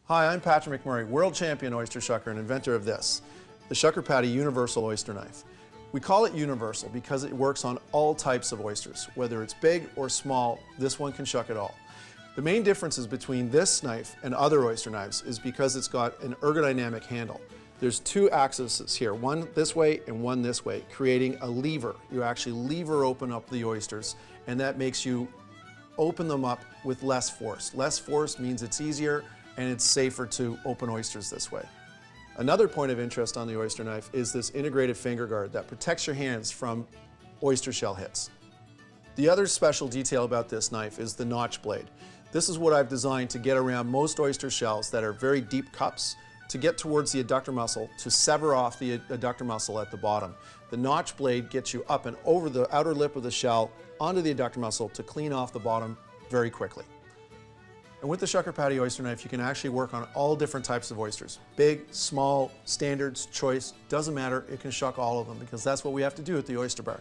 Hi, I'm Patrick McMurray, world champion oyster shucker and inventor of this, the Shucker Paddy Universal Oyster Knife. We call it universal because it works on all types of oysters. Whether it's big or small, this one can shuck it all. The main differences between this knife and other oyster knives is because it's got an ergodynamic handle. There's two axes here, one this way and one this way, creating a lever. You actually lever open up the oysters, and that makes you open them up with less force. Less force means it's easier and it's safer to open oysters this way. Another point of interest on the oyster knife is this integrated finger guard that protects your hands from oyster shell hits. The other special detail about this knife is the notch blade. This is what I've designed to get around most oyster shells that are very deep cups, to get towards the adductor muscle, to sever off the adductor muscle at the bottom. The notch blade gets you up and over the outer lip of the shell onto the adductor muscle to clean off the bottom very quickly. And with the Shucker Paddy oyster knife, you can actually work on all different types of oysters. Big, small, standards, choice, doesn't matter, it can shuck all of them because that's what we have to do at the oyster bar.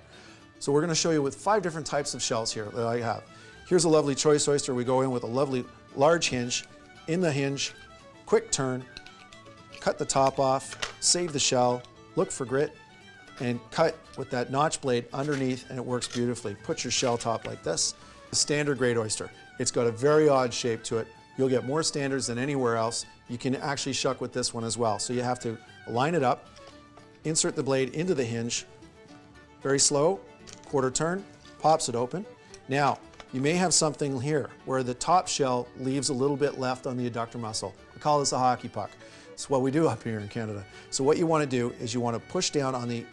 So we're going to show you with 5 different types of shells here that I have. Here's a lovely choice oyster. We go in with a lovely large hinge. In the hinge, quick turn, cut the top off, save the shell, look for grit, and cut with that notch blade underneath, and it works beautifully. Put your shell top like this. The standard grade oyster. It's got a very odd shape to it. You'll get more standards than anywhere else. You can actually shuck with this one as well. So you have to line it up, insert the blade into the hinge, very slow, quarter turn, pops it open. Now, you may have something here where the top shell leaves a little bit left on the adductor muscle. We call this a hockey puck. It's what we do up here in Canada. So what you want to do is you want to push down on the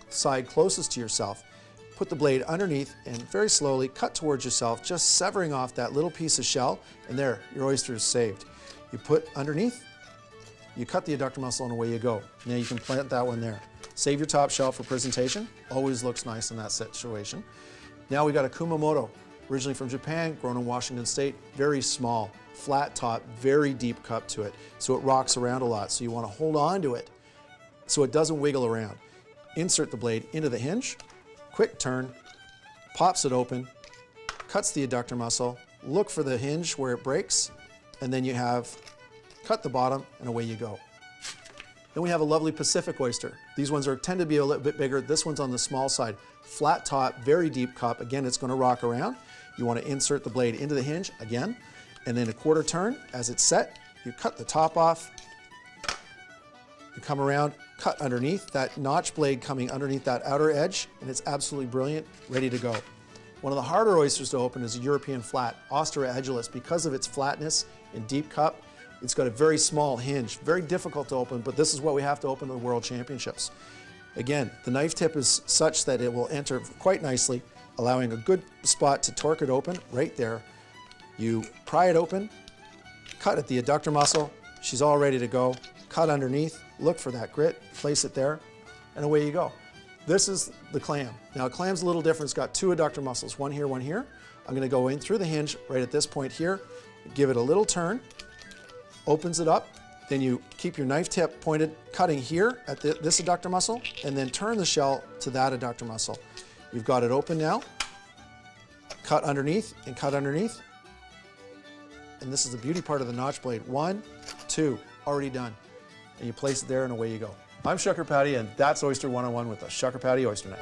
side closest to yourself, put the blade underneath, and very slowly cut towards yourself, just severing off that little piece of shell, and there, your oyster is saved. You put underneath, you cut the adductor muscle, and away you go. Now you can plant that one there. Save your top shell for presentation. Always looks nice in that situation. Now we got a Kumamoto, originally from Japan, grown in Washington State, very small, flat top, very deep cup to it, so it rocks around a lot. So you want to hold on to it so it doesn't wiggle around. Insert the blade into the hinge, quick turn, pops it open, cuts the adductor muscle, look for the hinge where it breaks, and then you have cut the bottom, and away you go. Then we have a lovely Pacific oyster. These ones tend to be a little bit bigger. This one's on the small side. Flat top, very deep cup. Again, it's going to rock around. You want to insert the blade into the hinge again, and then a quarter turn. As it's set, you cut the top off, you come around, cut underneath, that notch blade coming underneath that outer edge, and it's absolutely brilliant, ready to go. One of the harder oysters to open is a European flat, Oyster agilis. Because of its flatness and deep cup, it's got a very small hinge, very difficult to open, but this is what we have to open the World Championships. Again, the knife tip is such that it will enter quite nicely, allowing a good spot to torque it open right there. You pry it open, cut at the adductor muscle, she's all ready to go, cut underneath, look for that grit, place it there, and away you go. This is the clam. Now a clam's a little different. It's got 2 adductor muscles, one here, one here. I'm going to go in through the hinge right at this point here, give it a little turn, opens it up, then you keep your knife tip pointed, cutting here at this adductor muscle, and then turn the shell to that adductor muscle. You've got it open now, cut underneath and cut underneath, and this is the beauty part of the notch blade. 1, 2, already done. And you place it there and away you go. I'm Shucker Paddy, and that's Oyster 101 with the Shucker Paddy Oyster Knife.